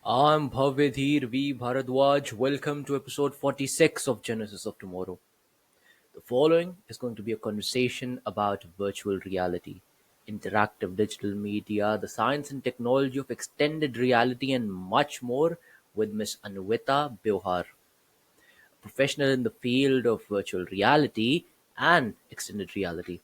I'm Bhavyadhir V. Bharadwaj. Welcome to episode 46 of Genesis of Tomorrow. The following is going to be a conversation about virtual reality, interactive digital media, the science and technology of extended reality, and much more with Miss Anvita Beohar, a professional in the field of virtual reality and extended reality.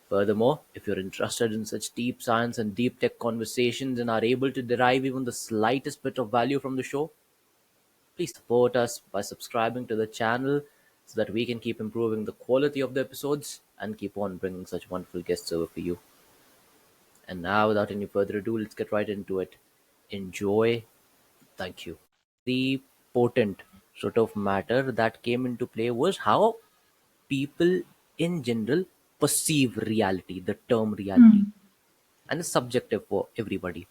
Furthermore, if you're interested in such deep science and deep tech conversations and are able to derive even the slightest bit of value from the show, please support us by subscribing to the channel so that we can keep improving the quality of the episodes and keep on bringing such wonderful guests over for you. And now, without any further ado, let's get right into it. Enjoy. Thank you. The potent sort of matter that came into play was how people in general perceive reality, the term reality, Hmm. and it's subjective for everybody.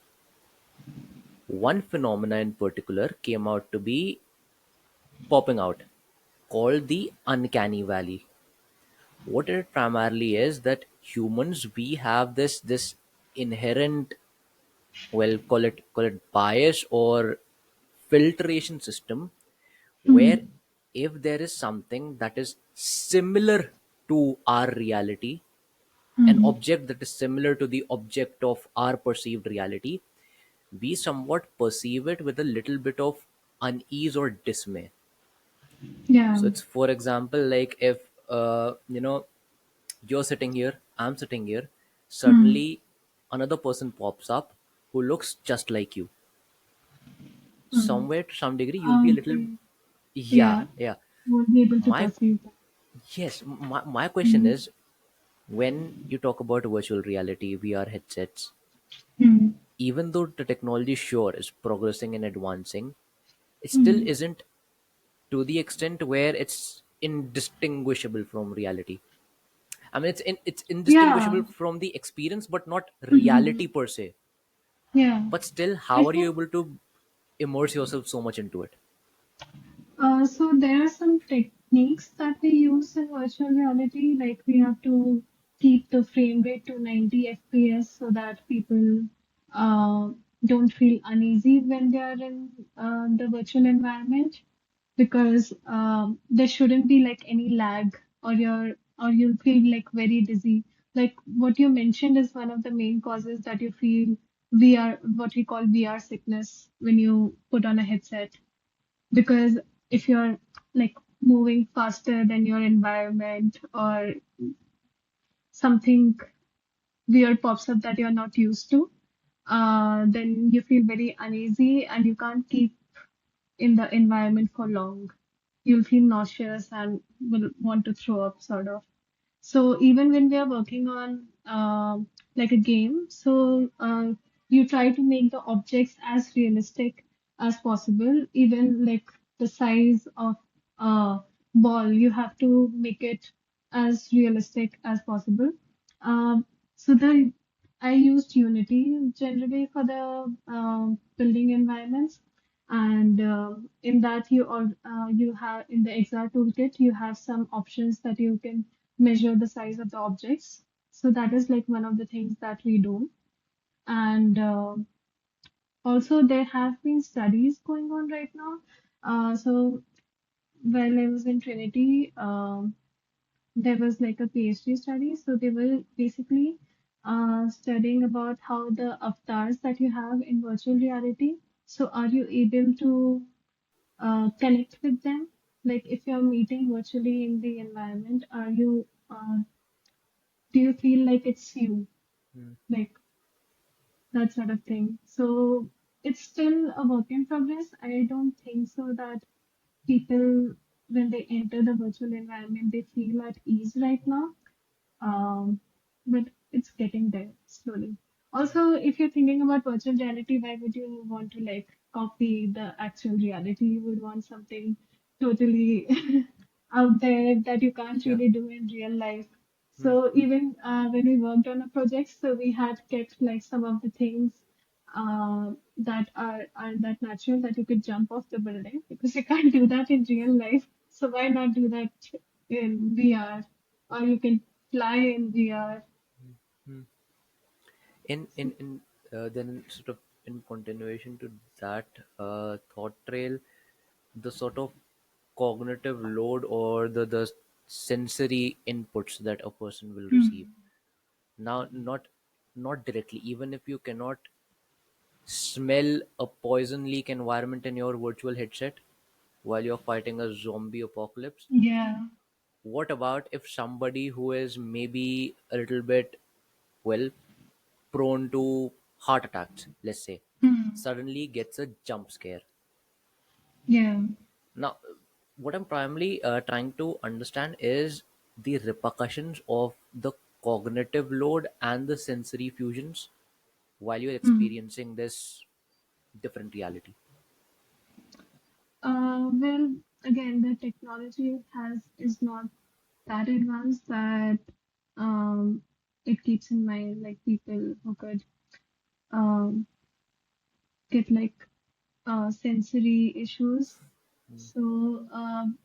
One phenomena in particular came out to be popping out called the uncanny valley. What it primarily is that humans we have this inherent, well, call it bias or filtration system where Hmm. if there is something that is similar to our reality, an Hmm. object that is similar to the object of our perceived reality, we somewhat perceive it with a little bit of unease or dismay. Yeah. So it's, for example, like if you're sitting here, I'm sitting here, Hmm. suddenly another person pops up who looks just like you. Hmm. Somewhere to some degree, you'll be a little, Okay. yeah, Yeah. yeah. Won't be able to My perceive that. yes, my question Hmm. is, when you talk about virtual reality, VR headsets, Hmm. even though the technology sure is progressing and advancing, it still Hmm. isn't to the extent where it's indistinguishable from reality. I mean, it's Yeah. indistinguishable from the experience, but not Hmm. reality per se. Yeah. But still, I how are you think able to immerse yourself so much into it? so. There are some techniques that we use in virtual reality, like we have to keep the frame rate to 90 FPS so that people uh, don't feel uneasy when they are in the virtual environment. Because there shouldn't be like any lag or you'll feel like very dizzy. Like what you mentioned is one of the main causes that you feel VR, what we call VR sickness when you put on a headset. Because if you're like moving faster than your environment or something weird pops up that you're not used to, then you feel very uneasy and you can't keep in the environment for long. You'll feel nauseous and will want to throw up, sort of. So even when we are working on like a game, so you try to make the objects as realistic as possible. Even like the size of a ball, you have to make it as realistic as possible. So the I used Unity generally for the building environments, and in that you have in the XR toolkit you have some options that you can measure the size of the objects. So that is like one of the things that we do. And also there have been studies going on right now. So while I was in Trinity, there was like a PhD study. So they were basically studying about how the avatars that you have in virtual reality. So are you able to connect with them? Like if you're meeting virtually in the environment, are you do you feel like it's you? Hmm. Like that sort of thing. So it's still a work in progress. I don't think so that people, when they enter the virtual environment, they feel at ease right now. Um, but it's getting there slowly. Also, if you're thinking about virtual reality, why would you want to like copy the actual reality? You would want something totally out there that you can't Yeah. really do in real life. Hmm. So even when we worked on a project, so we had kept like some of the things that are that natural that you could jump off the building because you can't do that in real life. So why not do that in VR? Or you can fly in VR. Hmm. In then sort of in continuation to that thought trail, the sort of cognitive load or the sensory inputs that a person will receive. Hmm. Now, not directly, even if you cannot smell a poison leak environment in your virtual headset while you're fighting a zombie apocalypse, Yeah. what about if somebody who is maybe a little bit, well, prone to heart attacks, let's say, Hmm. suddenly gets a jump scare? Yeah. Now, what I'm primarily trying to understand is the repercussions of the cognitive load and the sensory fusions while you're Hmm. experiencing this different reality. Well, again, the technology has is not that advanced that it keeps in mind like people who could um, get like sensory issues. So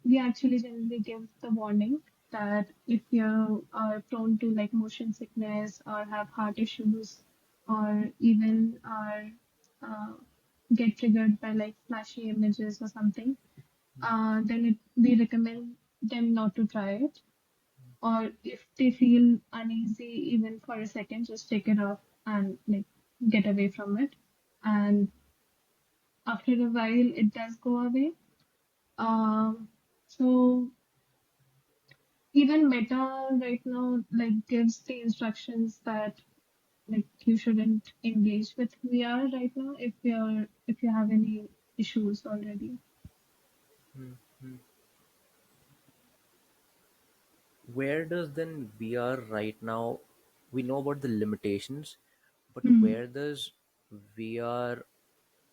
we actually generally give the warning that if you are prone to like motion sickness or have heart issues or even are uh, get triggered by like flashy images or something, then we recommend them not to try it. Or if they feel uneasy even for a second, just take it off and like get away from it. And after a while, it does go away. So even Meta right now like gives the instructions that like you shouldn't engage with VR right now if you have any issues already. Where does then VR right now? We know about the limitations, but Hmm. where does VR,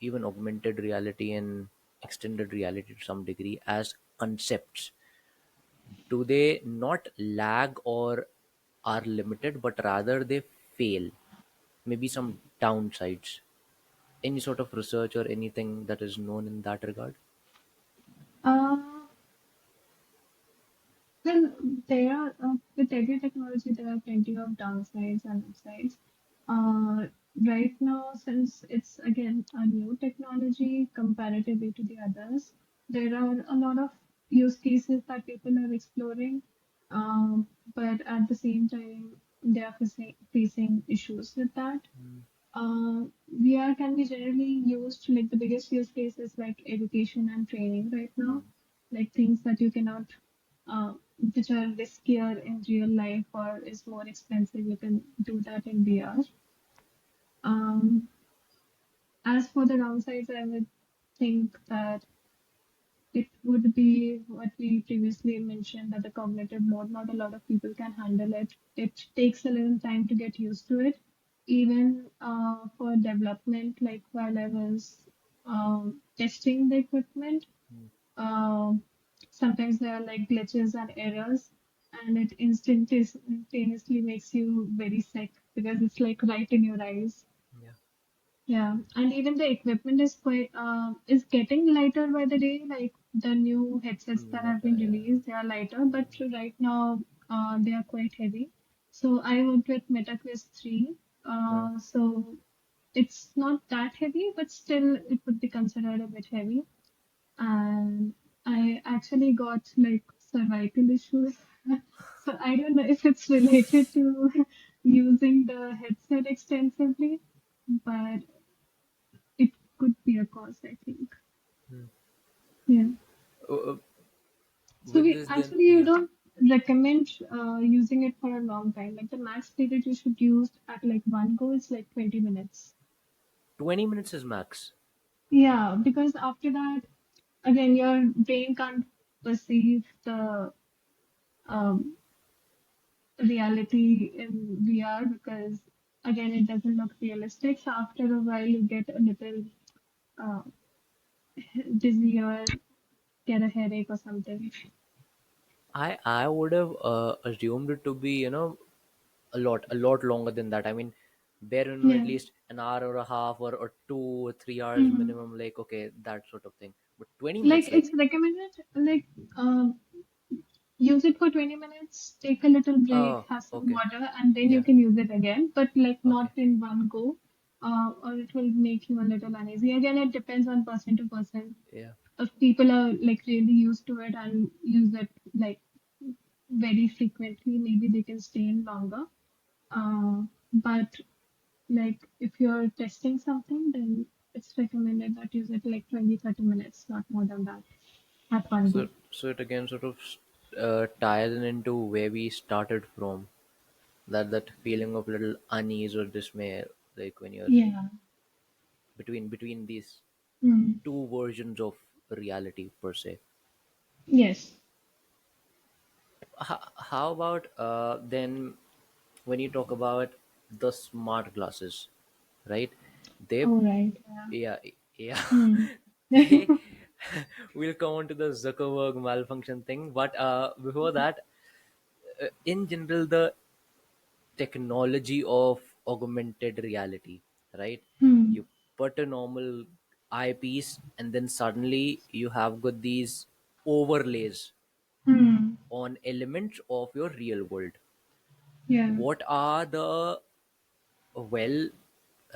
even augmented reality and extended reality to some degree, as concepts, do they not lag or are limited, but rather they fail? Maybe some downsides. Any sort of research or anything that is known in that regard? Uh, Well, there are with every technology there are plenty of downsides and upsides. Right now, since it's again a new technology comparatively to the others, there are a lot of use cases that people are exploring. But at the same time, they are facing issues with that. VR can be generally used like the biggest use cases like education and training right now, like things that you cannot, which are riskier in real life or is more expensive, you can do that in VR. Um, as for the downsides, I would think that it would be what we previously mentioned that the cognitive load, not a lot of people can handle it. It takes a little time to get used to it. Even for development, like while I was testing the equipment, um, sometimes there are like glitches and errors, and it instantaneously makes you very sick because it's like right in your eyes. Yeah. Yeah, and even the equipment is quite is getting lighter by the day. Like the new headsets that have Meta, been yeah. released, they are lighter, but right now they are quite heavy. So I worked with MetaQuest 3. Huh. So it's not that heavy, but still it would be considered a bit heavy. And I actually got like cervical issues. So I don't know if it's related to using the headset extensively, but it could be a cause, I think. Yeah. Uh, uh, So with we this, then, actually you yeah, don't recommend using it for a long time. Like the max period you should use at like one go is like 20 minutes. 20 minutes is max. Yeah, because after that, again, your brain can't perceive the um, reality in VR because again, it doesn't look realistic. So after a while, you get a little uh, dizzy or get a headache or something. I would have assumed it to be, a lot longer than that. I mean, bare minimum at Yeah. least an hour or a half, or 2 or 3 hours Mhm. minimum. Like, okay, that sort of thing. But 20 minutes, Like like, it's recommended, like use it for 20 minutes, take a little break, oh, have some okay, water, and then you yeah, can use it again, but like not okay, in one go. or it will make you a little uneasy. Again, it depends on person to person. Yeah. If people are like really used to it and use it like very frequently, maybe they can stay in longer. But like if you're testing something, then it's recommended that use it like 20-30 minutes, not more than that at one So go. so it again sort of ties in into where we started from. That feeling of little unease or dismay, like when you're Yeah. between these Mm. two versions of reality per se. Yes. How about then when you talk about the smart glasses, right? They, All right. Yeah. yeah, yeah, Mm. they we'll come on to the Zuckerberg malfunction thing, but before that, in general, the technology of augmented reality, right? Hmm. You put a normal eyepiece, and then suddenly you have got these overlays Hmm. on elements of your real world. Yeah. What are the, well,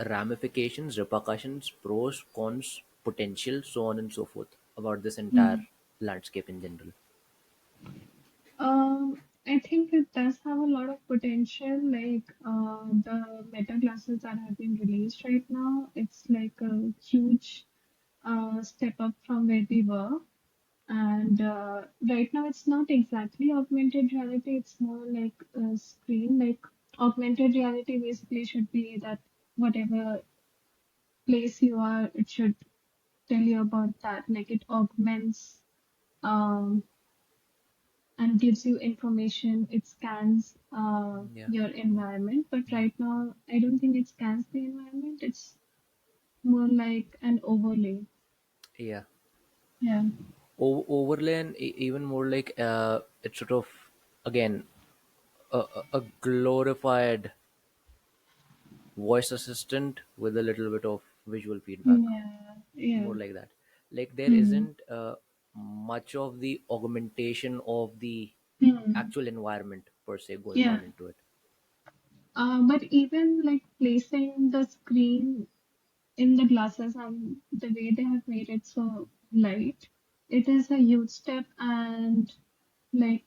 ramifications, repercussions, pros, cons, potential, so on and so forth about this entire Hmm. landscape in general? I think it does have a lot of potential. Like the meta classes that have been released right now, it's like a huge step up from where we were. And right now, it's not exactly augmented reality. It's more like a screen. Like augmented reality basically should be that whatever place you are, it should tell you about that. Like it augments um, and gives you information. It scans Yeah, your environment. But yeah, right now, I don't think it scans the environment. It's more like an overlay. yeah. Yeah. Overlay, and even more like it's sort of, again, a glorified voice assistant with a little bit of visual feedback, Yeah. Yeah. more like that. Like there Hmm. isn't much of the augmentation of the Hmm. actual environment per se going Yeah. on into it. But even like placing the screen in the glasses and the way they have made it so light, it is a huge step. And like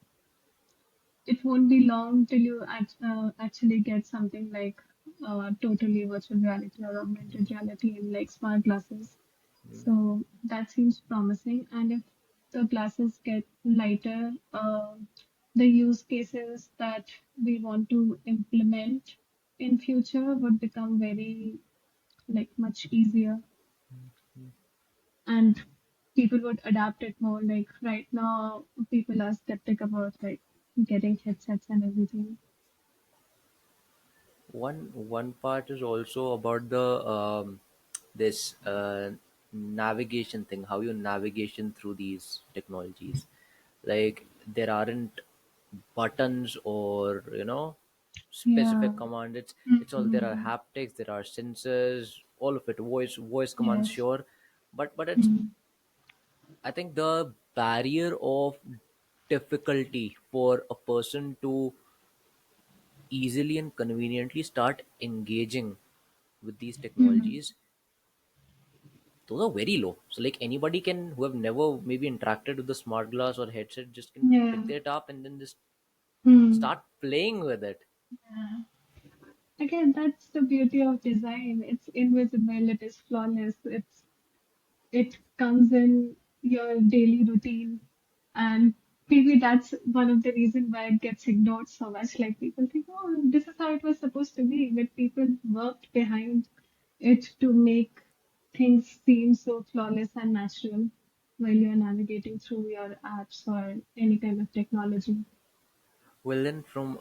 it won't be long till you actually get something like totally virtual reality or augmented reality in like smart glasses. So that seems promising. And if the glasses get lighter, the use cases that we want to implement in future would become very like much easier, and people would adapt it more. Like right now, people are skeptic about like getting headsets and everything. One part is also about the this navigation thing, how you navigation through these technologies. Like there aren't buttons or Yeah. specific command. It's all, there are Mm-hmm. haptics, there are sensors, all of it. Voice commands, Yes. sure, but it's, Mm. I think the barrier of difficulty for a person to easily and conveniently start engaging with these Mm. technologies, those are very low. So like anybody can, who have never maybe interacted with the smart glass or headset, just can Yeah. pick it up and then just Mm. start playing with it. Yeah. Again, that's the beauty of design. It's invisible, it is flawless, it comes in your daily routine. And maybe that's one of the reasons why it gets ignored so much. Like people think, oh, this is how it was supposed to be, but people worked behind it to make things seem so flawless and natural while you're navigating through your apps or any kind of technology. Well, then from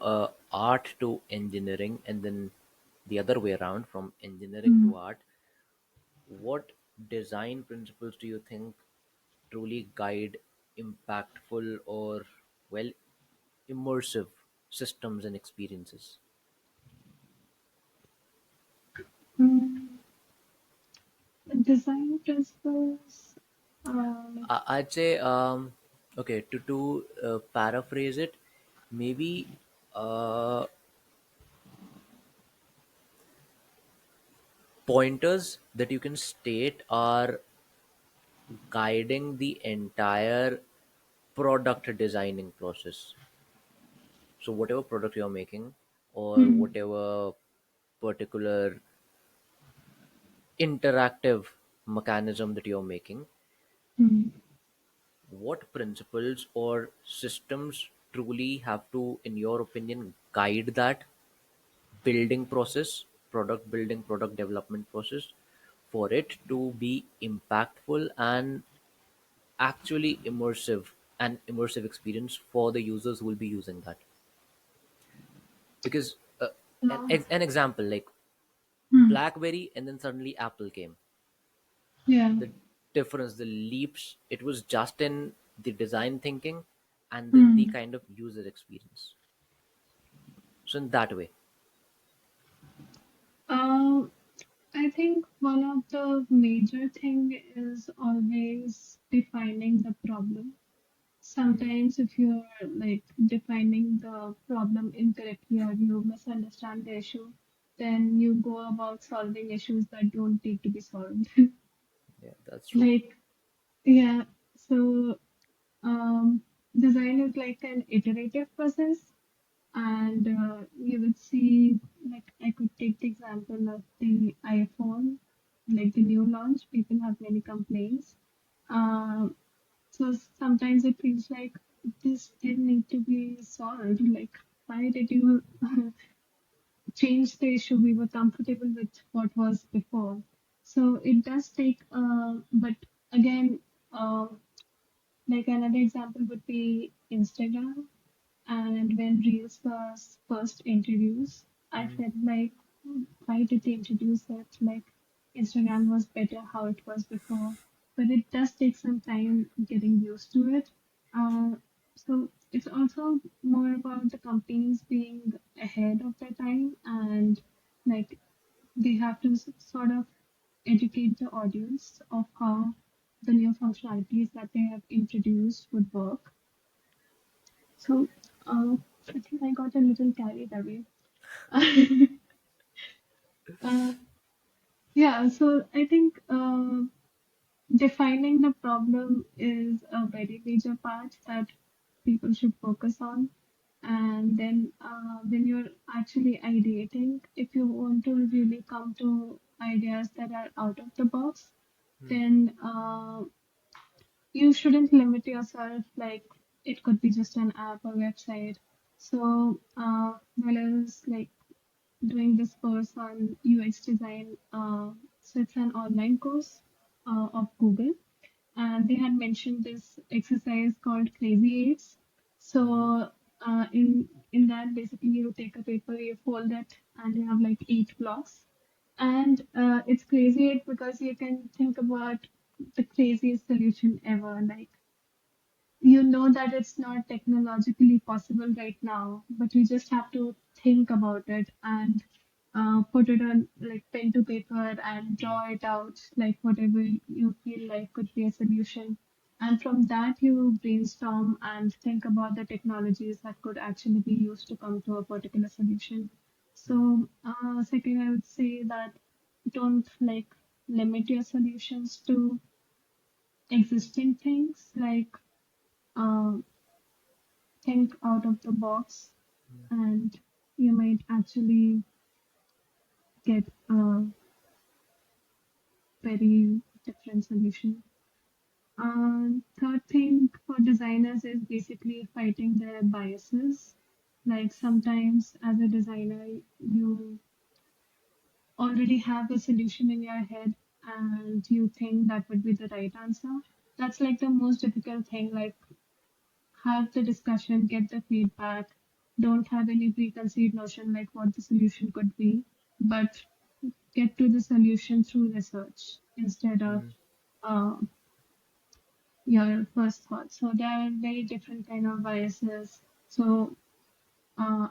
art to engineering, and then the other way around from engineering Mm. to art, what design principles do you think truly guide impactful or, well, immersive systems and experiences? Mm. Design principles, like, I'd say, okay, to paraphrase it, maybe pointers that you can state are guiding the entire product designing process. So whatever product you're making, or Hmm. whatever particular interactive mechanism that you're making, Hmm. what principles or systems truly have to, in your opinion, guide that building process, product building, product development process, for it to be impactful and actually immersive, an immersive experience for the users who will be using that. Because Uh, an example like hmm. BlackBerry, and then suddenly Apple came. Yeah. The difference, the leaps, it was just in the design thinking and then the Hmm. kind of user experience. So in that way. Um, I think one of the major thing is always defining the problem. Mm, Sometimes if you're like defining the problem incorrectly or you misunderstand the issue, then you go about solving issues that don't need to be solved. yeah, that's true. Like, yeah, so design is like an iterative process, and you would see, like, I could take the example of the iPhone, like the new launch, people have many complaints. Um, so sometimes it feels like this didn't need to be solved. Like, why did you change the issue? We were comfortable with what was before. So it does take, but again, uh, like another example would be Instagram. And when Reels was first introduced, I Mm, felt like, why did they introduce it? Like, Instagram was better how it was before. But it does take some time getting used to it. Uh, so it's also more about the companies being ahead of their time, and like they have to sort of educate the audience of how the new functionalities that they have introduced would work. So I think I got a little carried away. uh, yeah, so I think defining the problem is a very major part that people should focus on. And then when you're actually ideating, if you want to really come to ideas that are out of the box, mm, then you shouldn't limit yourself. Like, it could be just an app or website. So while I was like doing this course on UX design. So it's an online course of Google, and they had mentioned this exercise called Crazy Eights. mhm, So in that, basically, you take a paper, you fold it, and you have like 8 blocks. And it's crazy eight because you can think about the craziest solution ever. Like, you know that it's not technologically possible right now, but you just have to think about it and put it on like pen to paper and mm, draw it out, like whatever you feel like could be a solution. And from that, you brainstorm and think about the technologies that could actually be used to come to a particular solution. mm, So, second, I would say that don't like limit your solutions to existing things. Like, um, think out of the box, and you might actually get a very different solution. Third thing for designers is basically fighting their biases. Like, sometimes as a designer, you already have a solution in your head and you think that would be the right answer. That's like the most difficult thing. Like, have the discussion, get the feedback, don't have any preconceived notion like what the solution could be, but get to the solution through research instead of mm, uh, your first thought. So there are very different kind of biases. So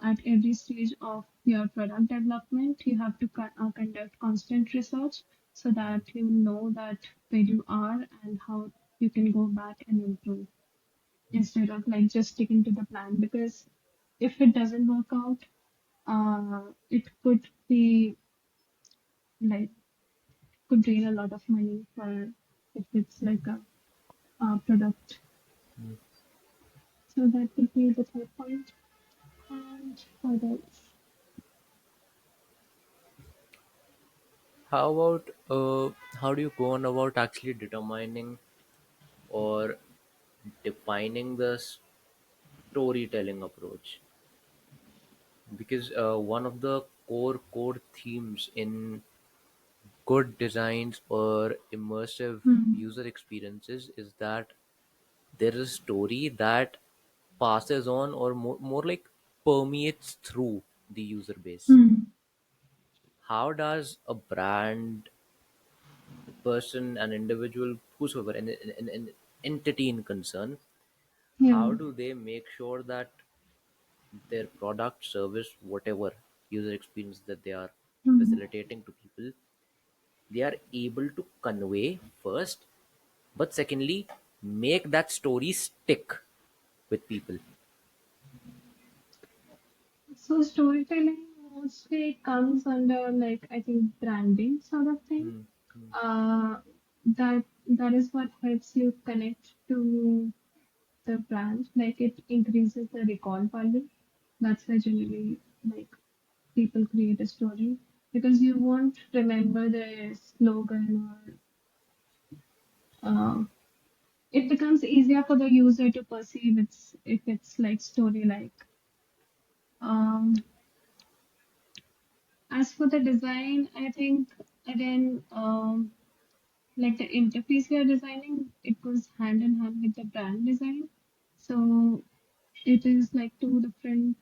at every stage of your product development, you have to conduct constant research so mm, that you know that where you are and how you can go back and improve instead of like just sticking to the plan, because if it doesn't work out, it could be like could drain a lot of money for if it's like a product. So that would be the third point. And what else? How about how do you go on about actually determining or defining the storytelling approach? Because one of the core themes in good designs or immersive Hmm. user experiences is that there is a story that passes on or more like permeates through the user base. Hmm. How does a brand, person, an individual, whosoever, an entity in concern, Yeah. how do they make sure that their product, service, whatever user experience that they are Hmm. facilitating to people, they are able to convey first, but secondly, make that story stick with people? So storytelling mostly comes under like I think branding sort of thing. Hmm. Uh, that is what helps you connect to the brand. Like it increases the recall value. That's why generally like people create a story because you won't remember the slogan or it becomes easier for the user to perceive it's if it's like story like. Um, as for the design, I think again, like the interface we are designing, it goes hand in hand with the brand design. So it is like two different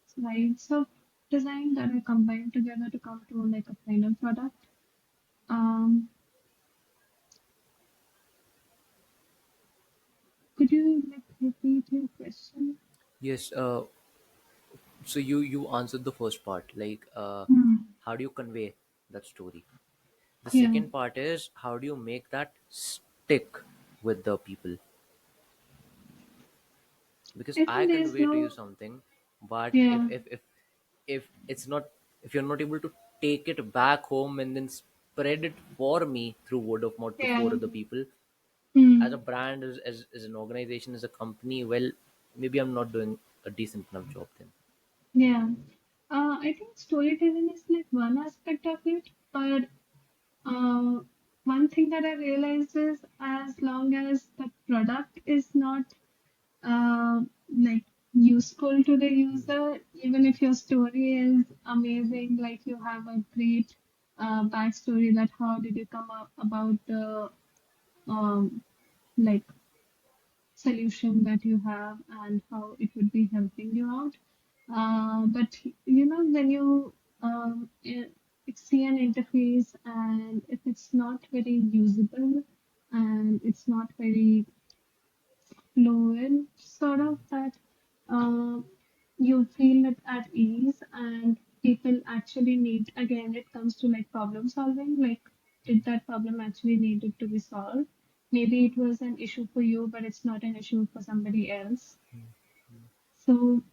sides of design that are combined together to come to like a final product. Um, could you like repeat your question? Yes. So you answered the first part, like Hmm. how do you convey that story? The Yeah, second part is how do you make that stick with the people? Because I I think there's convey to you no, something, but yeah, if it's not, if you're not able to take it back home and then spread it for me through word of mouth to four yeah, other people, as a hmm, brand, as an organization, as a company, well, maybe I'm not doing a decent enough job then. yeah. I think storytelling is like one aspect of it, but uh, one thing that I realized is as long as the product is not uh, like useful to the user, even if your story is amazing, like you have a great backstory that how did you come up about the um, like solution that you have and how it would be helping you out. But you know, when you see an interface and if it's not very usable and it's not very fluent, sort of that you feel it at ease and people actually need, again, it comes to like problem solving, like did that problem actually needed to be solved? Maybe it was an issue for you, but it's not an issue for somebody else. So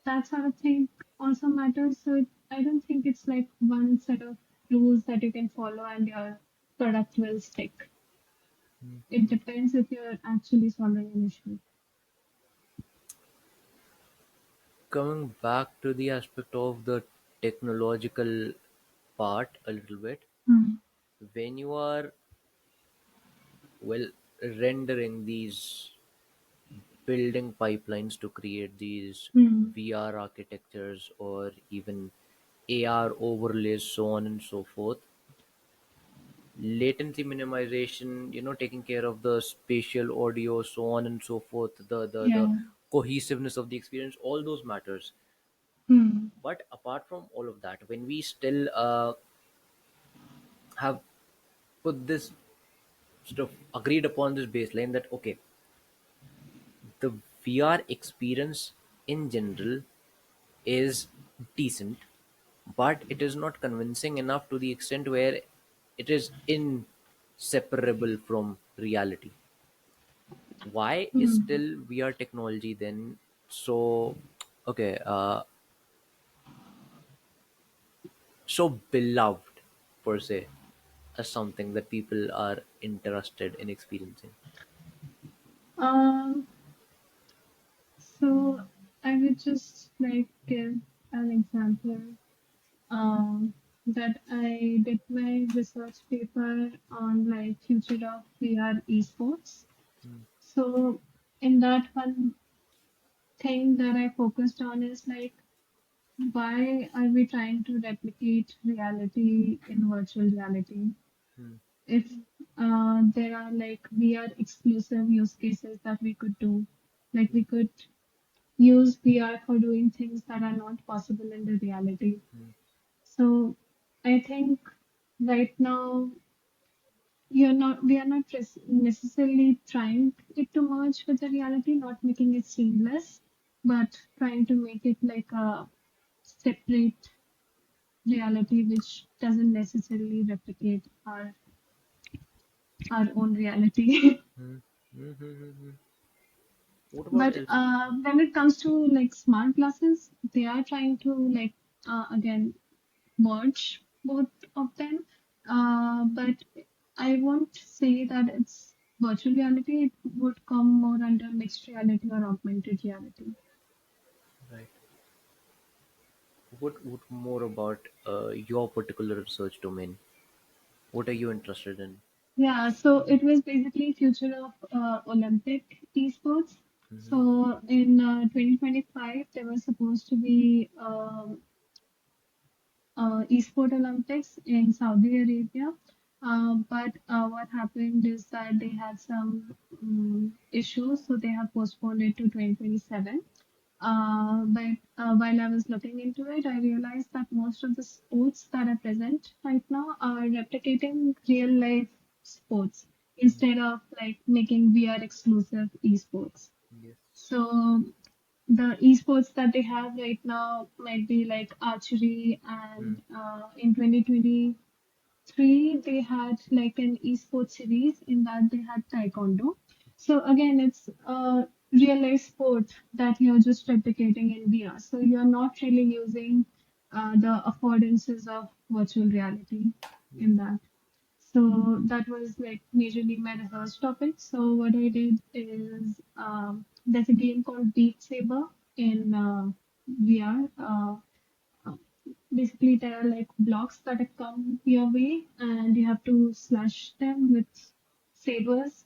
that sort of thing also matters. So I don't think it's like one set of rules that you can follow and your product will stick. It depends if you're actually solving an issue. Coming back to the aspect of the technological part a little bit, Hmm. when you are, well, rendering these, building pipelines to create these Hmm. VR architectures or even AR overlays, so on and so forth, latency minimization, taking care of the spatial audio, so on and so forth, the Yeah. cohesiveness of the experience, all those matters. Hmm. But apart from all of that, when we still have put this sort of agreed upon this baseline that okay, the VR experience in general is decent, but it is not convincing enough to the extent where it is inseparable from reality. Why is Hmm. still VR technology then so, okay, so beloved per se? as something that people are interested in experiencing? Um, so I would just like give an example that I did my research paper on like future of VR esports. So in that one thing that I focused on is like why are we trying to replicate reality in virtual reality? If there are like VR exclusive use cases that we could do, like we could use VR for doing things that are not possible in the reality. So I think right now we are not necessarily trying it to merge with the reality, not making it seamless, but trying to make it like a separate reality which doesn't necessarily replicate our own reality. What about But else? when it comes to like smart glasses, they are trying to like again merge both of them. But I won't say that it's virtual reality. It would come more under mixed reality or augmented reality. Right. What more about your particular research domain? What are you interested in? Yeah, so it was basically future of Olympic esports. So in 2025, there was supposed to be Esport Olympics in Saudi Arabia. But what happened is that they had some issues, so they have postponed it to 2027. But while I was looking into it, I realized that most of the sports that are present right now are replicating real life sports instead of like making VR exclusive esports. Yes. So the esports that they have right now might be like archery, Hmm. and in 2023 they had like an esports series in that they had taekwondo. So again, it's a real life sport that you're just replicating in VR. So you're not really using the affordances of virtual reality Yeah. in that. So that was like majorly my research topic. So what I did is there's a game called Beat Saber in VR. Uh, Basically, there are like blocks that come your way, and you have to slash them with sabers.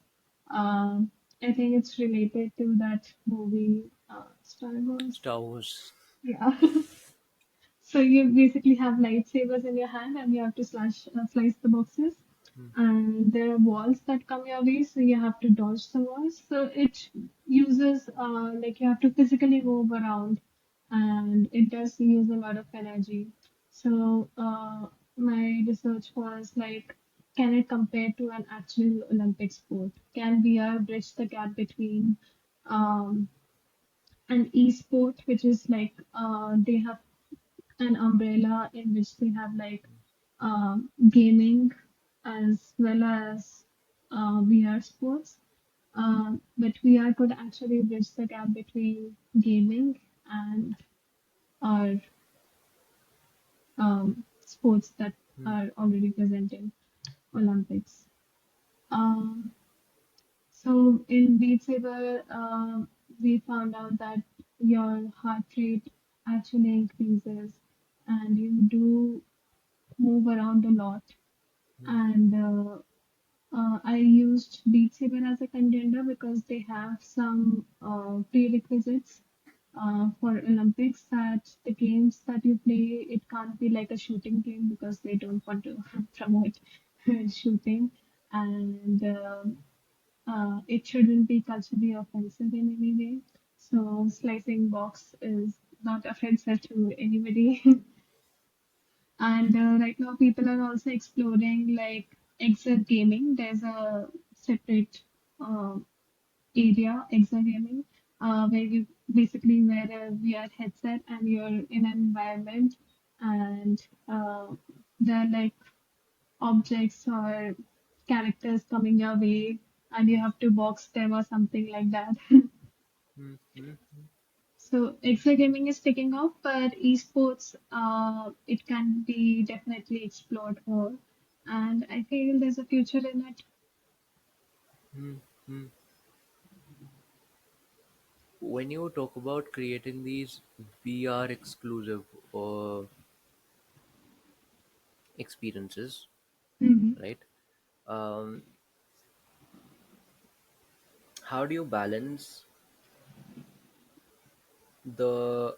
I think it's related to that movie Star Wars. Star Wars. Yeah. So you basically have lightsabers in your hand, and you have to slice the boxes. And there are walls that come your way, so you have to dodge the walls. So it uses like you have to physically move around, and it does use a lot of energy. So my research was like, can it compare to an actual Olympic sport? Can VR bridge the gap between um, an e-sport, which is like they have an umbrella in which they have like gaming as well as VR sports. But VR could actually bridge the gap between gaming and our sports that are already present in Olympics. Um, so in Beat Saber, we found out that your heart rate actually increases and you do move around a lot. And I used Beat Saber as a contender because they have some prerequisites for Olympics that the games that you play, it can't be like a shooting game because they don't want to promote shooting. And it shouldn't be culturally offensive in any way. So slicing box is not offensive to anybody. And right now, people are also exploring like exit gaming. There's a separate uh, area, exit gaming, where you basically wear a VR headset and you're in an environment, and there are like objects or characters coming your way, and you have to box them or something like that. So extra gaming is taking off, but esports, it can be definitely explored more. and I feel there's a future in it. Hmm, hmm. When you talk about creating these VR exclusive uh, experiences, Hmm. right? Um, how do you balance the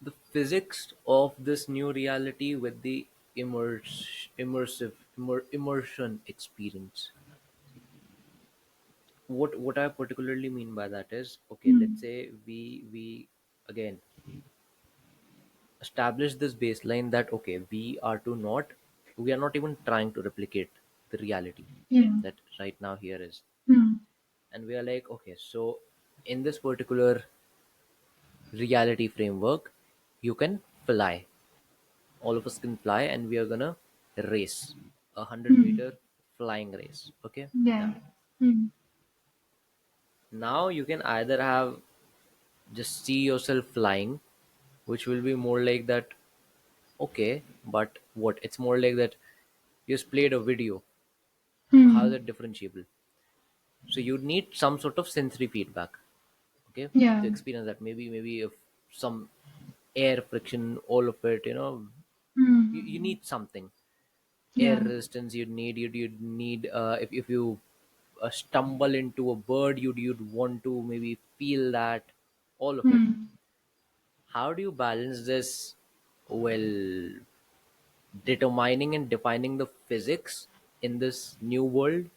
the physics of this new reality with the immersion experience? What I particularly mean by that is, okay, let's Hmm. say we again establish this baseline that okay, we are not even trying to replicate the reality Yeah. that right now here is, Hmm. and we are like, okay, so in this particular reality framework, you can fly, all of us can fly, and we are gonna race a 100 Hmm. meter flying race. Okay, Yeah. Hmm. now you can either have just see yourself flying, which will be more like that. Okay, but what, it's more like that you just played a video. How is Hmm. it differentiable? So you need some sort of sensory feedback, okay, Yeah. to experience that. Maybe if some air friction, all of it, you Hmm. need something. Air Yeah. resistance, you'd need, if you stumble into a bird, you'd want to maybe feel that, all of it. Hmm. How do you balance this, well, determining and defining the physics in this new world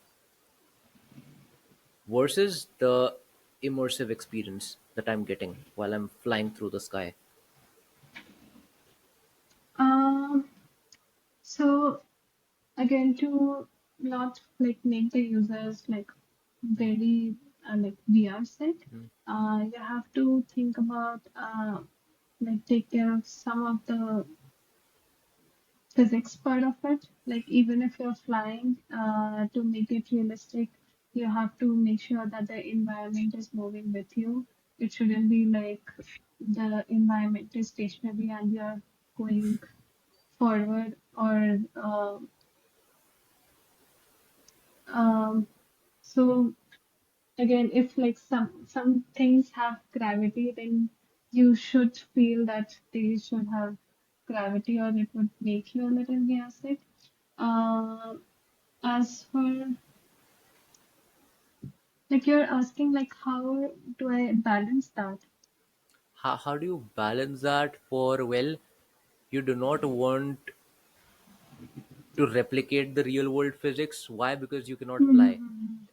versus the immersive experience that I'm getting while I'm flying through the sky? Um. So again, to not like make the users like very like VR set, Mm, you have to think about like take care of some of the physics part of it. Like even if you're flying, to make it realistic, you have to make sure that the environment is moving with you. It shouldn't be like the environment is stationary and you're going forward or um, so again, if like some things have gravity, then you should feel that they should have gravity, or it would make you a little chaotic. Uh, as for like you're asking like how do I balance that? how do you balance that for, well, you do not want to replicate the real world physics? Why? Because you cannot fly. Mm-hmm.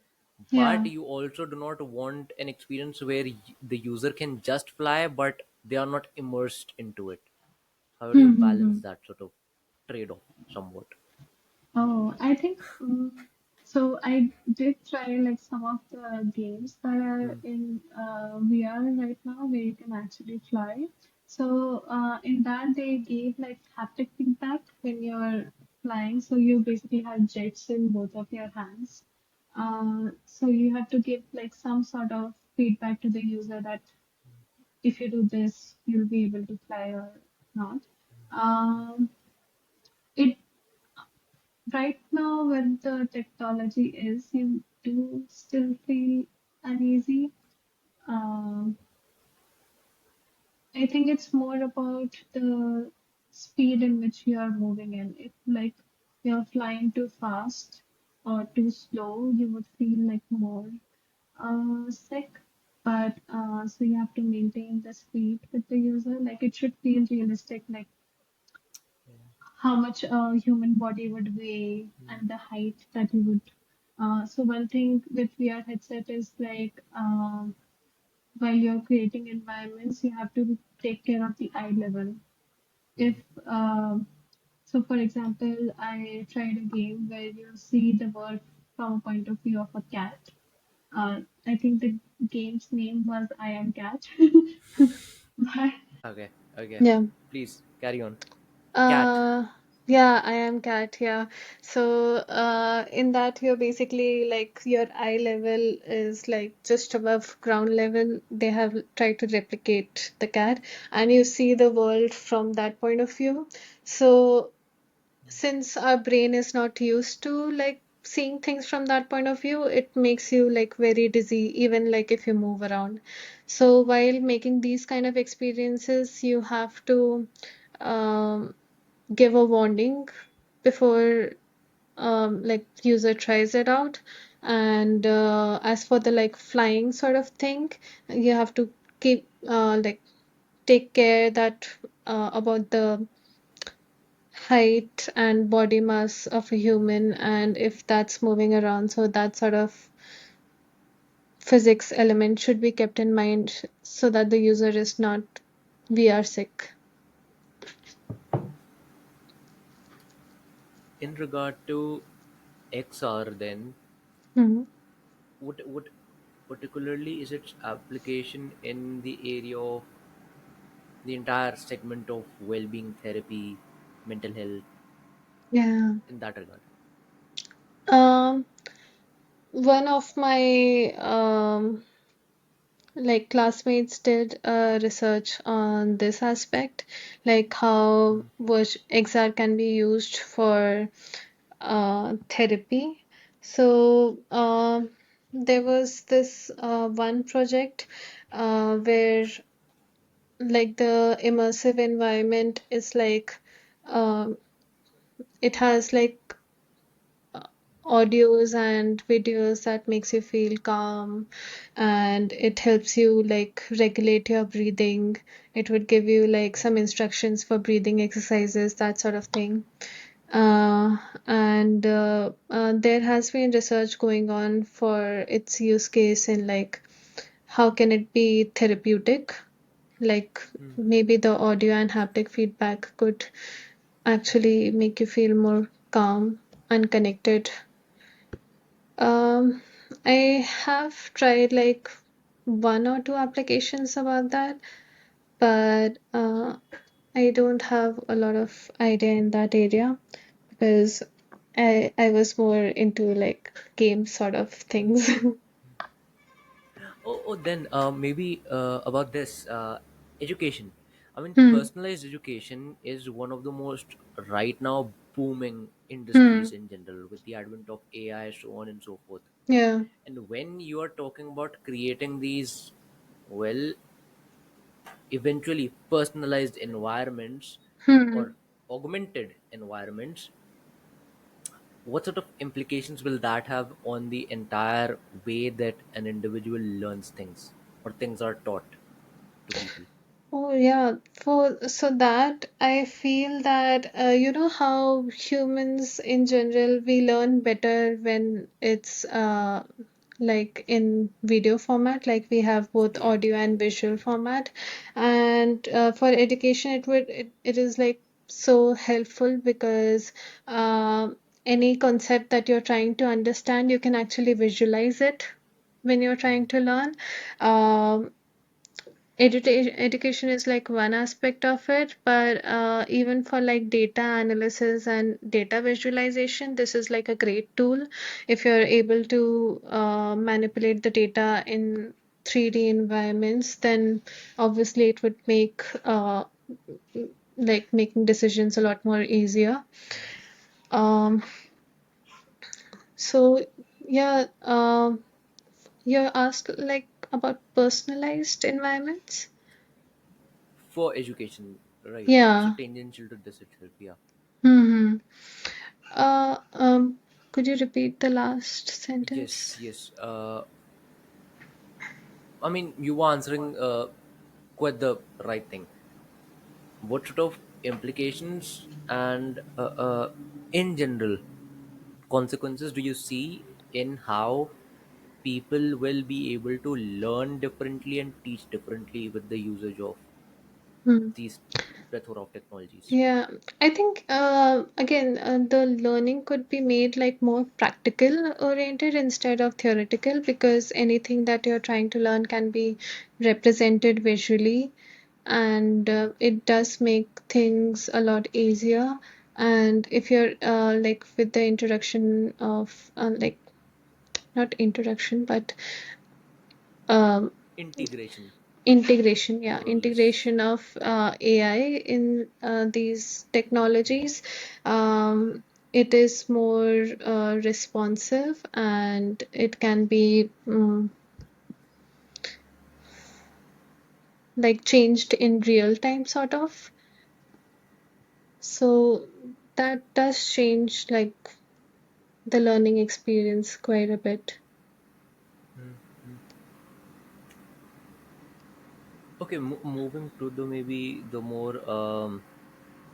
But Yeah. you also do not want an experience where the user can just fly but they are not immersed into it. How do you balance Mm-hmm. that sort of trade off somewhat? Oh, I think so. I did try like some of the games that are Hmm. in VR right now where you can actually fly. So in that they gave like haptic feedback when you're flying. So you basically have jets in both of your hands. So you have to give like some sort of feedback to the user that if you do this, you'll be able to fly or not. It right now when the technology is, you do still feel uneasy. Um, I think it's more about the speed in which you are moving in. If like you're flying too fast or too slow, you would feel like more sick. But so you have to maintain the speed with the user. Like it should feel realistic, like how much a human body would weigh and the height that you would. So one thing with VR headset is like while you're creating environments, you have to take care of the eye level. If so, for example, I tried a game where you see the world from a point of view of a cat. I think the game's name was I Am Cat. But Okay, okay. yeah. Please carry on. Cat. Uh, yeah, I am cat. Yeah. So, in that you're basically like your eye level is like just above ground level. They have tried to replicate the cat, and you see the world from that point of view. So since our brain is not used to like seeing things from that point of view, it makes you like very dizzy, even like if you move around. So while making these kind of experiences, you have to um, give a warning before like user tries it out. And as for the like flying sort of thing, you have to keep like take care that about the height and body mass of a human, and if that's moving around, so that sort of physics element should be kept in mind so that the user is not VR sick. In regard to XR, then, Hmm. what particularly is its application in the area of the entire segment of well-being therapy, mental health, Yeah. in that regard? Um, one of my like classmates did research on this aspect, like how XR can be used for therapy. So there was this one project where like the immersive environment is like um, it has like audios and videos that makes you feel calm, and it helps you like regulate your breathing. It would give you like some instructions for breathing exercises, that sort of thing. And there has been research going on for its use case in like how can it be therapeutic, like maybe the audio and haptic feedback could actually make you feel more calm and connected. um, I have tried like one or two applications about that, but I don't have a lot of idea in that area because I was more into like game sort of things. Then maybe about this education. I mean, Hmm. personalized education is one of the most right now booming Hmm. industries in general with the advent of AI, so on and so forth. Yeah. And when you are talking about creating these, well, eventually personalized environments Hmm. or augmented environments, what sort of implications will that have on the entire way that an individual learns things or things are taught to people? Oh yeah, for so that I feel that you know how humans in general we learn better when it's like in video format, like we have both Yeah. audio and visual format. And for education it is like so helpful because any concept that you're trying to understand, you can actually visualize it when you're trying to learn. Um, education is like one aspect of it, but even for like data analysis and data visualization, this is like a great tool. If you're able to manipulate the data in 3D environments, then obviously it would make like making decisions a lot more easier. Um, so yeah, you asked like about personalized environments. For education, right? So Yeah. tangential to this itself, yeah. Hmm. Uh, um, could you repeat the last Yes, sentence? yes. I mean, you were answering quite the right thing. What sort of implications and, in general, consequences do you see in how people will be able to learn differently and teach differently with the usage of Hmm. these plethora of technologies? Yeah, I think again the learning could be made like more practical oriented instead of theoretical, because anything that you're trying to learn can be represented visually, and it does make things a lot easier. And if you're like with the introduction of like not introduction but um, Integration. integration, yeah, rules. integration of AI in these technologies. It is more responsive, and it can be like changed in real time, sort of. So that does change like the learning experience quite a bit. Okay, moving to the maybe the more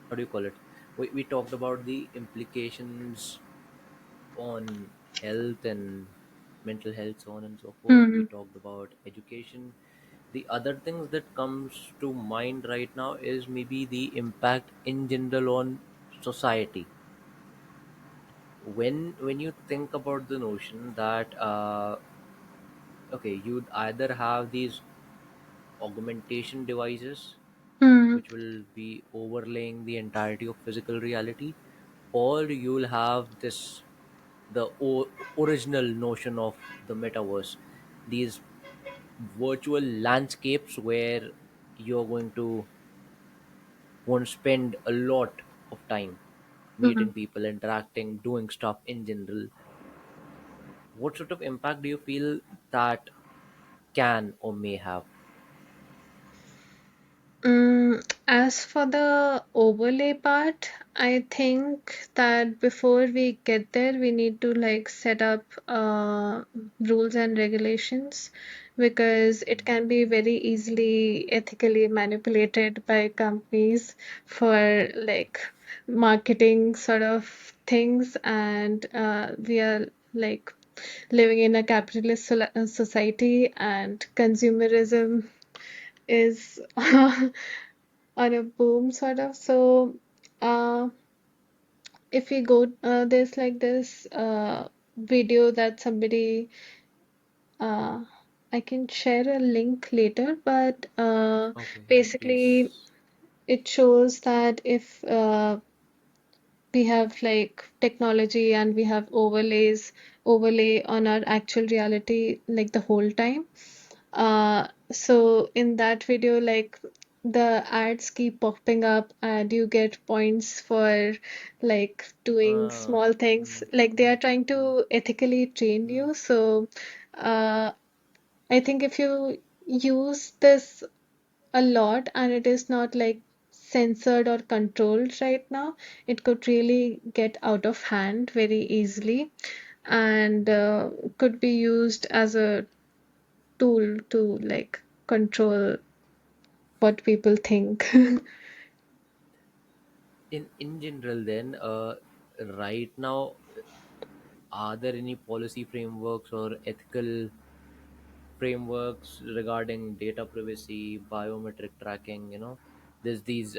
what do you call it? We talked about the implications on health and mental health, so on and so forth. We Hmm. talked about education. The other things that comes to mind right now is maybe the impact in general on society. When you think about the notion that okay, you'd either have these augmentation devices Hmm. which will be overlaying the entirety of physical reality, or you'll have this the original notion of the metaverse, these virtual landscapes where you're going to want to spend a lot of time Hmm. meeting people, interacting, doing stuff in general. What sort of impact do you feel that can or may have? As for the overlay part, I think that before we get there, we need to like set up rules and regulations, because it can be very easily ethically manipulated by companies for like marketing sort of things, and we are like living in a capitalist society, and consumerism is on a boom, sort of. So, uh, if we go, there's like this video that somebody, uh, I can share a link later, but Okay, basically, please. it shows that if we have like technology and we have overlay on our actual reality like the whole time. So in that video, like the ads keep popping up and you get points for like doing uh, small things. mm, Like they mm, are trying mm, to ethically train mm, you. So uh, I think if you use this a lot and it is not like censored or controlled right now, it could really get out of hand very easily, and could be used as a tool to like control what people think. in general then, right now, are there any policy frameworks or ethical frameworks regarding data privacy, biometric tracking? There's these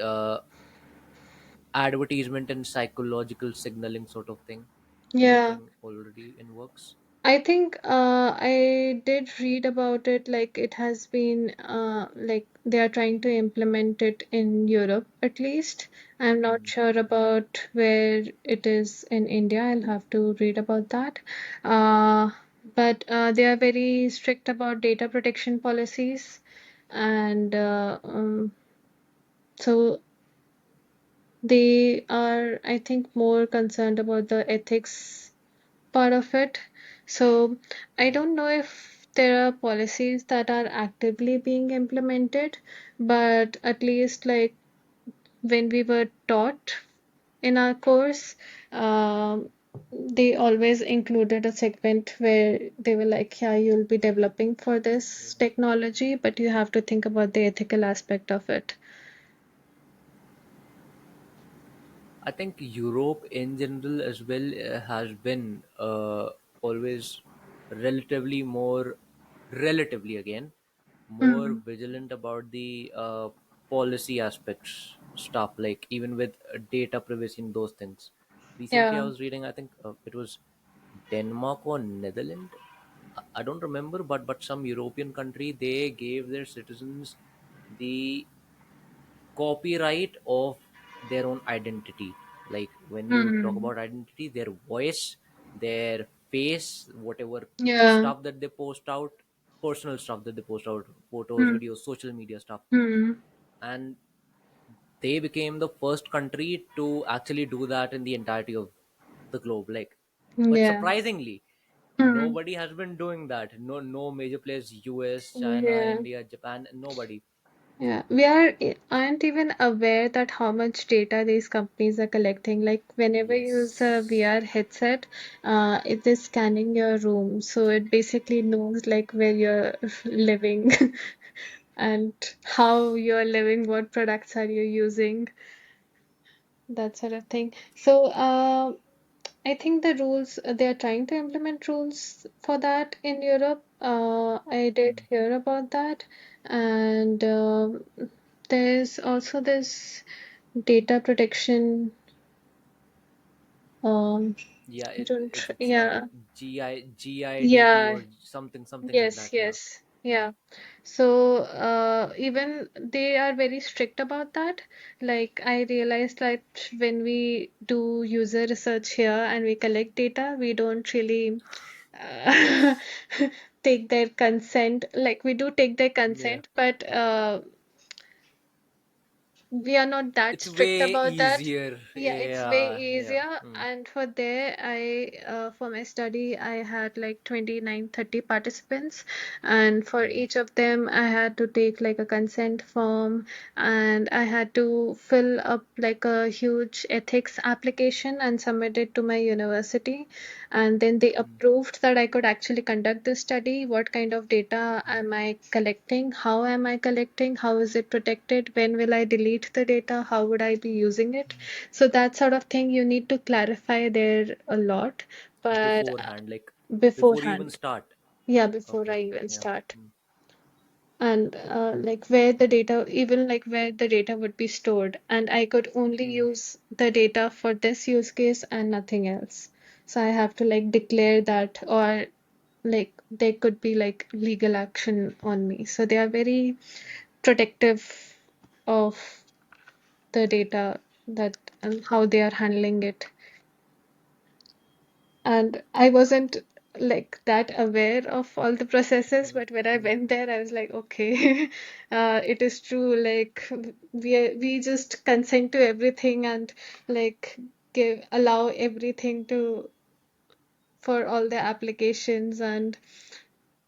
advertisement and psychological signaling sort of thing. Yeah. Anything already in works? I think I did read about it. Like it has been like they are trying to implement it in Europe at least. I'm not sure about where it is in India. I'll have to read about that. Uh, but they are very strict about data protection policies, and so they are, I think, more concerned about the ethics part of it. So I don't know if there are policies that are actively being implemented, but at least like when we were taught in our course, they always included a segment where they were like, yeah, you'll be developing for this technology, but you have to think about the ethical aspect of it. I think Europe in general as well has been always relatively more, relatively again, more Hmm. vigilant about the policy aspects stuff, like even with data privacy and those things. Recently, I Yeah. was reading, I think it was Denmark or Netherlands. I don't remember, but some European country, they gave their citizens the copyright of their own identity. Like when you talk Hmm. about identity, their voice, their face, whatever Yeah. stuff that they post out personal stuff that they post out, photos, Hmm. videos, social media stuff. Hmm. And they became the first country to actually do that in the entirety of the globe. Like, but Yeah. surprisingly, Hmm. nobody has been doing that. No major players, US, China, Yeah. India, Japan, nobody. Yeah, aren't even aware that how much data these companies are collecting. Like whenever you use a Yes. VR headset, it is scanning your room, so it basically knows like where you're living and how you're living, what products are you using, that sort of thing. So, I think the rules they are trying to implement rules for that in Europe. I did hear about that, and there's also this data protection. Um, Yeah, I don't. it's Yeah, GIDP yeah. or something like Yes, that. Yeah. yes, yeah. So, even they are very strict about that. Like, I realized that when we do user research here and we collect data, we don't really uh, take their consent. Like, we do take their Yeah. consent, but we are not that It's strict way about that. easier. Yeah, it's way Yeah, yeah. easier. And for there, for my study, I had like 29, 30 participants. And for Mm, each of them, I had to take like a consent form and I had to fill up like a huge ethics application and submit it to my university. And then they mm, approved that I could actually conduct this study. What kind of data mm, am I collecting? How am I collecting? How is it protected? When will I delete the data? How would I be using it? mm. So that sort of thing you need to clarify there a lot, but Beforehand, like before you even beforehand. start. Yeah, before Okay. I even Yeah. start. Mm, And like where the data, even like where the data would be stored, and I could only mm, use the data for this use case and nothing else. So I have to like declare that, or like there could be like legal action on me. So they are very protective of the data that and how they are handling it. And I wasn't like that aware of all the processes, mm, but when I mm. went there, I was like, okay, it is true. Like we just consent to everything and like allow everything to for all the applications, and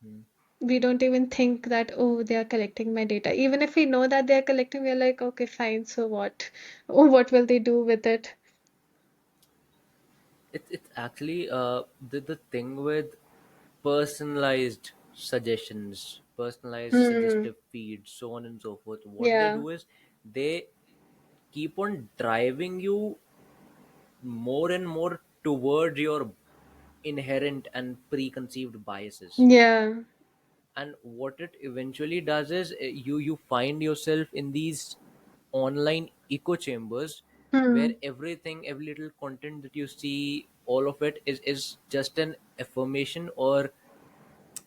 Mm. we don't even think that, oh, they are collecting my data. Even if we know that they are collecting, we're like, okay, fine, so what? Oh, what will they do with it? It's actually the thing with personalized suggestions, personalized Hmm. suggestive feeds, so on and so forth. What they Yeah. do is they keep on driving you more and more toward your inherent and preconceived biases. Yeah. And what it eventually does is you find yourself in these online echo chambers where Hmm. every little content that you see, all of it is just an affirmation or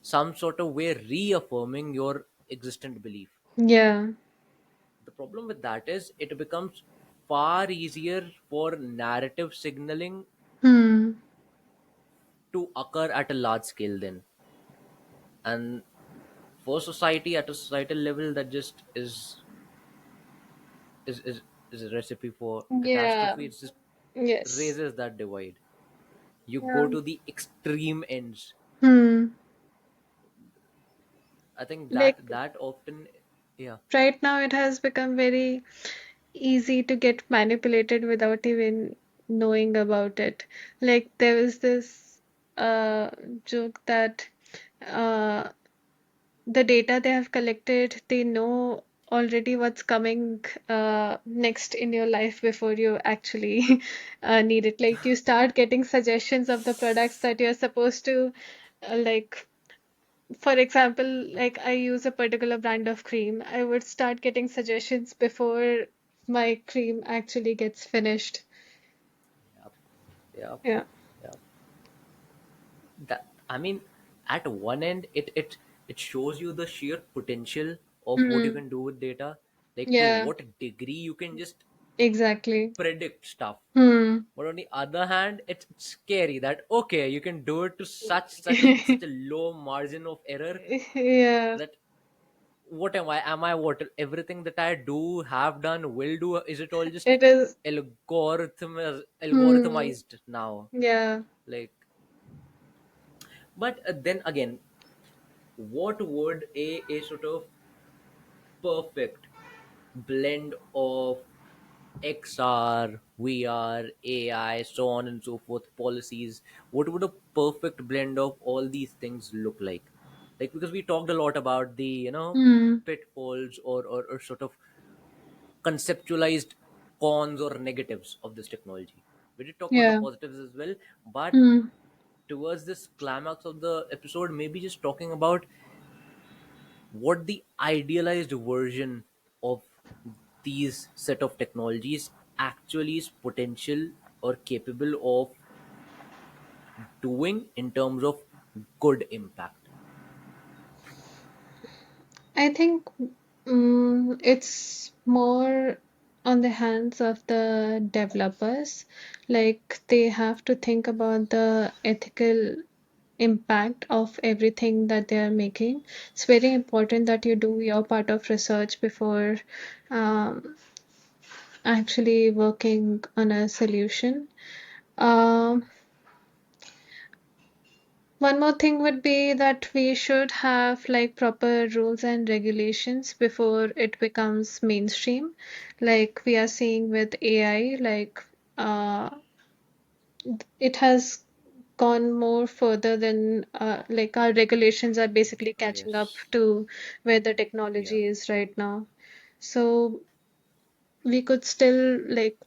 some sort of way reaffirming your existent belief. Yeah. The problem with that is it becomes far easier for narrative signaling Hmm. to occur at a large scale then. And for society, at a societal level, that just is is, is a recipe for Yeah. catastrophe. It just Yes. raises that divide. You go Yeah. to the extreme ends. Hmm. I think Like that often, yeah. right now, it has become very easy to get manipulated without even knowing about it. Like there was this uh joke that uh the data they have collected, they know already what's coming next in your life before you actually need it. Like you start getting suggestions of the products that you're supposed to like. For example, like I use a particular brand of cream, I would start getting suggestions before my cream actually gets finished. Yep, yep, Yeah. yep. That, I mean, at one end, it shows you the sheer potential of what you Hmm. can do with data, like to Yeah. what degree you can just Exactly. predict stuff. Hmm. But on the other hand, it's scary that okay, you can do it to such a low margin of error Yeah, that what am I? Am I what everything that I do, have done, will do? Is it all just it is. Hmm. algorithmized now? Yeah. Like, but then again, what would a sort of perfect blend of XR, VR, AI, so on and so forth, policies, what would a perfect blend of all these things look like? Like, because we talked a lot about the, Hmm. pitfalls or sort of conceptualized cons or negatives of this technology. We did talk about the Yeah. positives as well, but Hmm. towards this climax of the episode, maybe just talking about what the idealized version of these set of technologies actually is potential or capable of doing in terms of good impact. I think it's more on the hands of the developers. Like they have to think about the ethical impact of everything that they are making. It's very important that you do your part of research before um, actually working on a solution. Um, One more thing would be that we should have like proper rules and regulations before it becomes mainstream. Like we are seeing with AI, like it has gone more further than like our regulations are basically catching up Yes. to where the Yeah. technology is right now. So we could still like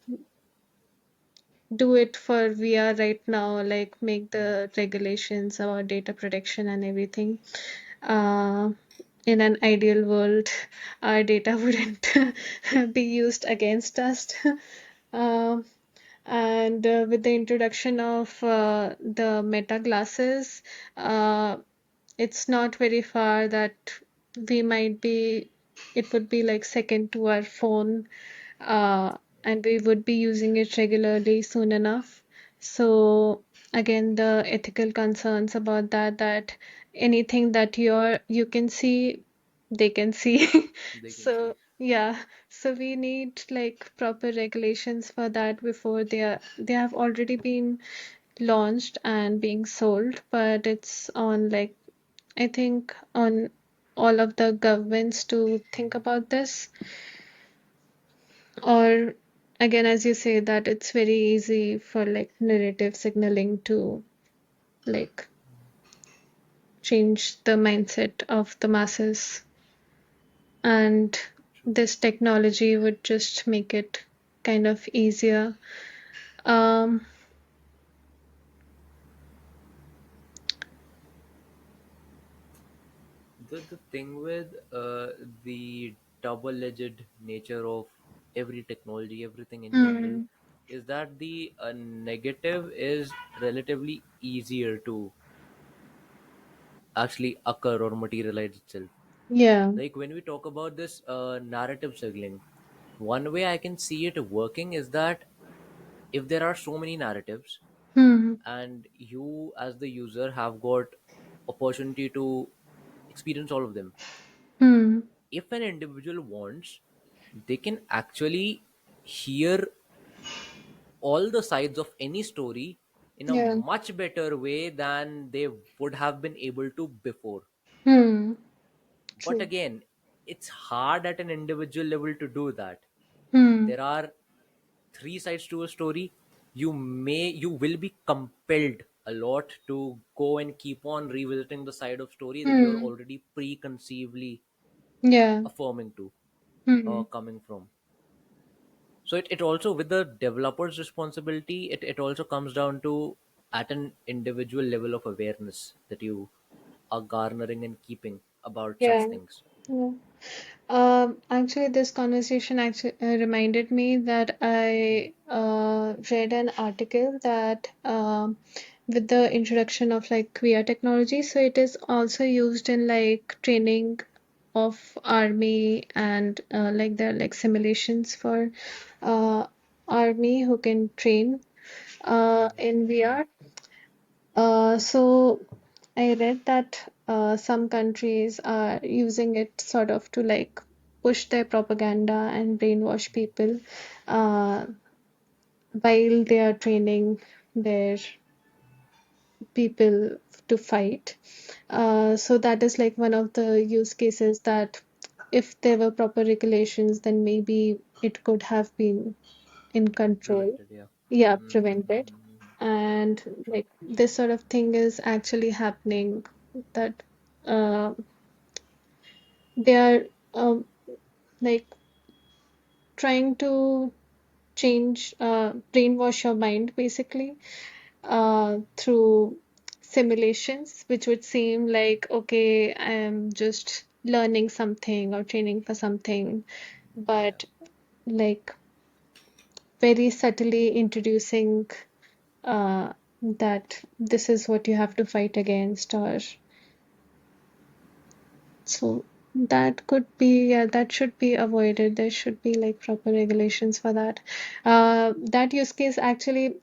do it for VR right now, like make Hmm. the regulations about data protection and everything. Uh, in an ideal world, our data wouldn't be used against us. Um and with the introduction of the meta glasses, uh, it's not very far that we might be, it would be like second to our phone, uh, and we would be using it regularly soon enough. So again, the ethical concerns about that, that anything that you can see, they can see. They can So see. yeah, so we need like proper regulations for that before they have already been launched and being sold, but it's on like I think on all of the governments to think about this. Or again, as you say, that it's very easy for like narrative signaling to like change the mindset of the masses. And True. this technology would just make it kind of easier. Um, The thing with the double-edged nature of every technology, everything in general, hmm, is that the negative is relatively easier to actually occur or materialize itself. yeah. Like when we talk about this narrative signaling, one way I can see it working is that if there are so many narratives Hmm, and you as the user have got opportunity to experience all of them, hmm, if an individual wants, they can actually hear all the sides of any story in a yeah. much better way than they would have been able to before. Hmm, But true. again, it's hard at an individual level to do that. Hmm, There are three sides to a story. You will be compelled a lot to go and keep on revisiting the side of story that you're hmm, already preconceively yeah. affirming to, Hmm, coming from. So it also with the developer's responsibility, it also comes down to at an individual level of awareness that you are garnering and keeping about such yeah. things. Yeah. Actually, this conversation actually reminded me that I read an article that with the introduction of like VR technology, so it is also used in like training of army and like there are like simulations for uh, army who can train in VR. So I read that some countries are using it sort of to like push their propaganda and brainwash people uh, while they are training their people to fight. So that is like one of the use cases that if there were proper regulations, then maybe it could have been in control. Prevented, yeah. Yeah, prevented. Mm-hmm. And like this sort of thing is actually happening that uh, they are like trying to change, brainwash your mind basically through simulations, which would seem like, okay, I'm just learning something or training for something, Yeah. but like very subtly introducing that this is what you have to fight against, or so that could be, yeah, that should be avoided. There should be like proper regulations for that. That use case actually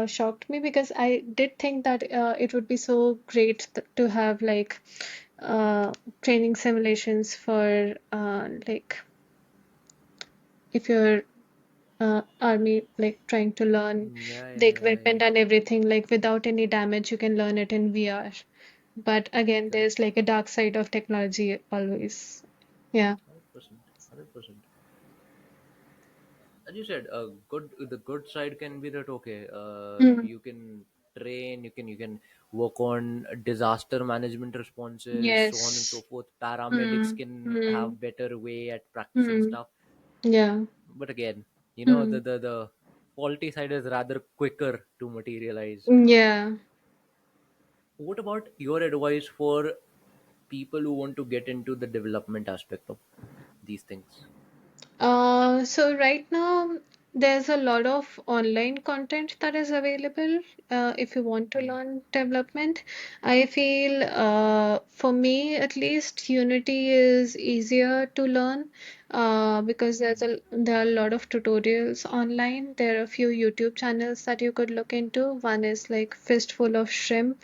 shocked me because I did think that it would be so great to have like training simulations for like if you're army like trying to learn Yeah, the yeah, yeah, yeah. equipment and everything like without any damage, you can learn it in VR. But again, Correct. there's like a dark side of technology always. Yeah. 100%. 100%. As you said, the good side can be that okay, Mm. you can train, you can work on disaster management responses, so on and so Yes. forth. Paramedics Mm. can Mm. have better way at practicing Mm. stuff. Yeah. But again, Mm. the faulty side is rather quicker to materialize. Yeah. What about your advice for people who want to get into the development aspect of these things? So right now there's a lot of online content that is available if you want to Mm, learn development. I feel for me at least Unity is easier to learn because there are a lot of tutorials online. There are a few YouTube channels that you could look into. One is like Fistful of Shrimp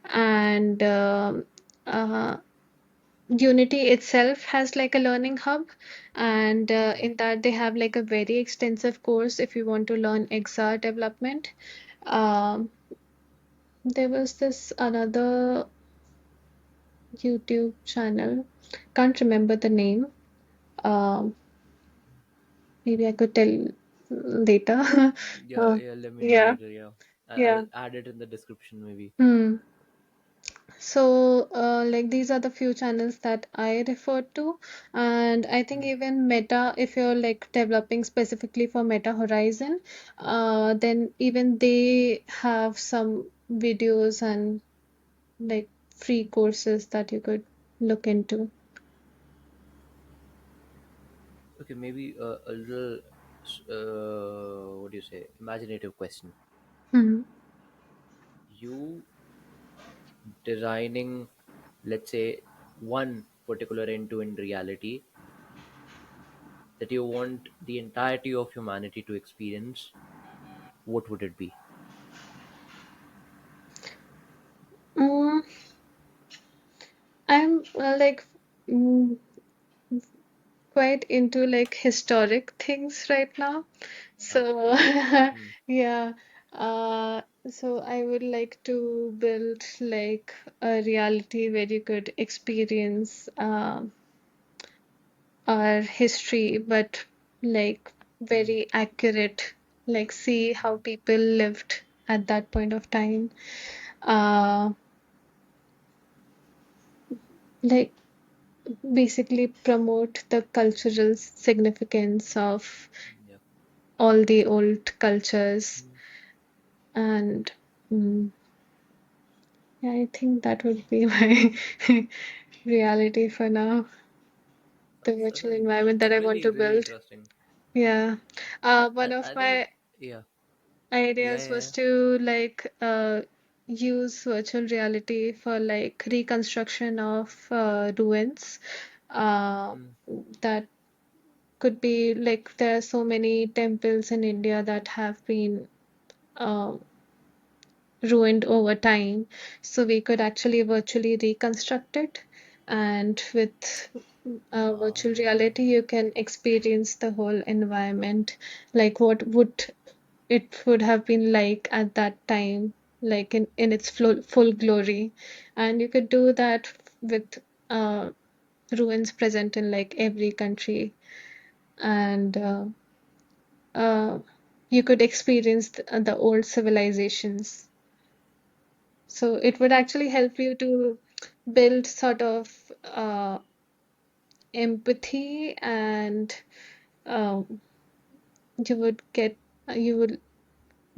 and uh, Unity itself has like a learning hub, and okay. in that they have like a very extensive course if you want to learn XR development. Um, there was this another YouTube channel, can't remember the name. Um, maybe I could tell later. Yeah, yeah, let me know Yeah, later. Yeah, yeah. I'll add it in the description maybe. Hmm. So, like these are the few channels that I refer to, and I think Mm, even Meta, if you're like developing specifically for Meta Horizon, then even they have some videos and like free courses that you could look into. okay, maybe a little, what do you say, imaginative question. Hmm. You designing, let's say, one particular end-to-end reality that you want the entirety of humanity to experience, what would it be? Mm, I'm like mm, quite into like historic things right now. So, Okay. Mm, yeah, so I would like to build like a reality where you could experience our history, but like mm, very accurate, like see how people lived at that point of time. Uh, like basically promote the cultural significance of yeah. all the old cultures Mm, and. mm, Yeah, I think that would be my reality for now, the virtual environment that that's I want really to really build. interesting. Yeah. I, One I, of I think my yeah, yeah, ideas yeah, was yeah. to like use virtual reality for like reconstruction of ruins. uh, Mm. that could be like there are so many temples in India that have been uh, ruined over time. So we could actually virtually reconstruct it. And with virtual reality, you can experience the whole environment, like what would it would have been like at that time, like in its full glory. And you could do that with ruins present in like every country. And uh, you could experience the old civilizations. So it would actually help you to build sort of empathy, and um, you would get you would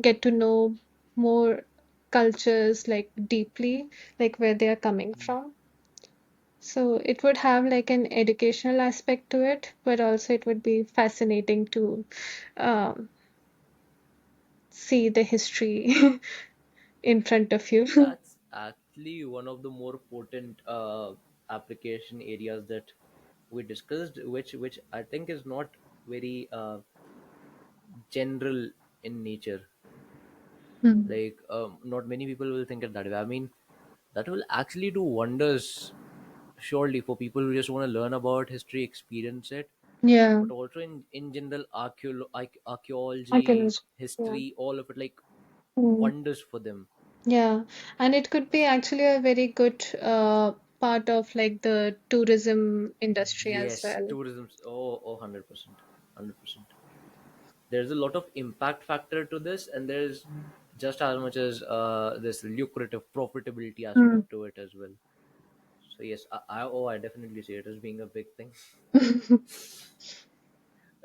get to know more cultures like deeply, like where they are coming Mm. from. So it would have like an educational aspect to it, but also it would be fascinating to um, see the history in front of you. That's actually one of the more potent application areas that we discussed, which I think is not very general in nature. Hmm. Like, not many people will think it that way. I mean, that will actually do wonders, surely, for people who just want to learn about history, experience it, Yeah, but also in general, archaeology, archaeology. Yeah. history, all of it, like Hmm. wonders for them. Yeah, and it could be actually a very good part of like the tourism industry as Yes, well. tourism. Oh, 100%, 100%. There's a lot of impact factor to this, and there's just as much as this lucrative profitability Hmm. aspect to it as well. So yes, I definitely see it as being a big thing.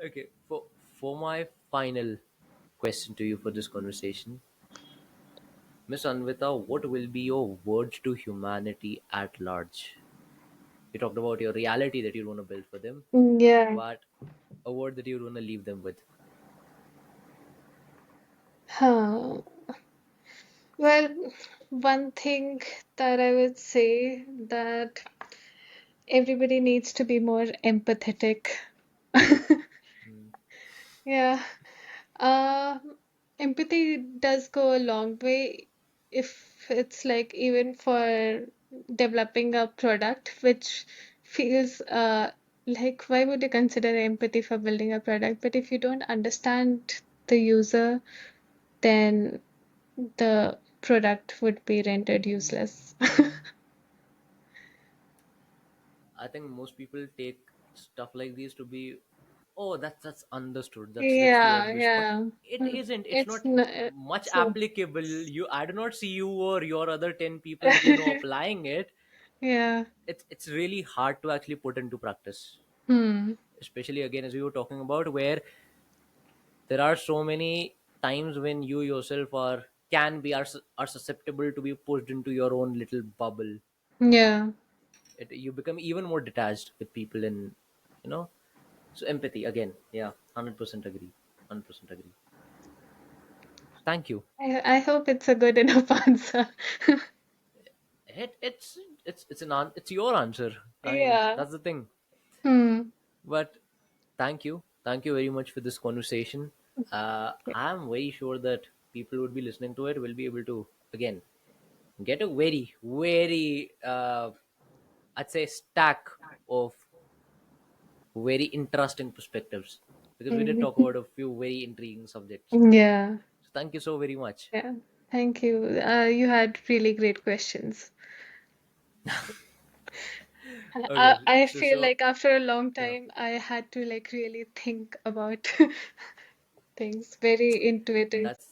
Okay, for my final question to you for this conversation, Miss Anvita, what will be your words to humanity at large? You talked about your reality that you want to build for them, Yeah. but a word that you want to leave them with. Huh. Well, one thing that I would say that everybody needs to be more empathetic. Mm. Yeah. Empathy does go a long way if it's like even for developing a product which feels like why would you consider empathy for building a product? But if you don't understand the user, then the product would be rendered useless. I think most people take stuff like these to be, oh, that's understood. That's too Yeah, obvious, but yeah. it isn't. It's It's not not, much so applicable. I do not see you or your other 10 people that you know applying it. yeah. It's really hard to actually put into practice, Hmm. especially again as we were talking about, where there are so many times when you yourself are susceptible to be pushed into your own little bubble. Yeah. You become even more detached with people in, you know. So empathy again, yeah, 100% agree, 100% agree. Thank you. I hope it's a good enough answer. It's your answer. I mean, Yeah. that's the thing. Hmm. But thank you very much for this conversation. I'm very sure that people would be listening to it will be able to again get a very very I'd say stack of very interesting perspectives, because we did talk Mm. about a few very intriguing subjects. Yeah. So thank you so very much. Yeah. Thank you. You had really great questions. Okay, I so feel so like after a long yeah, time, I had to like really think about things. Very intuitive. that's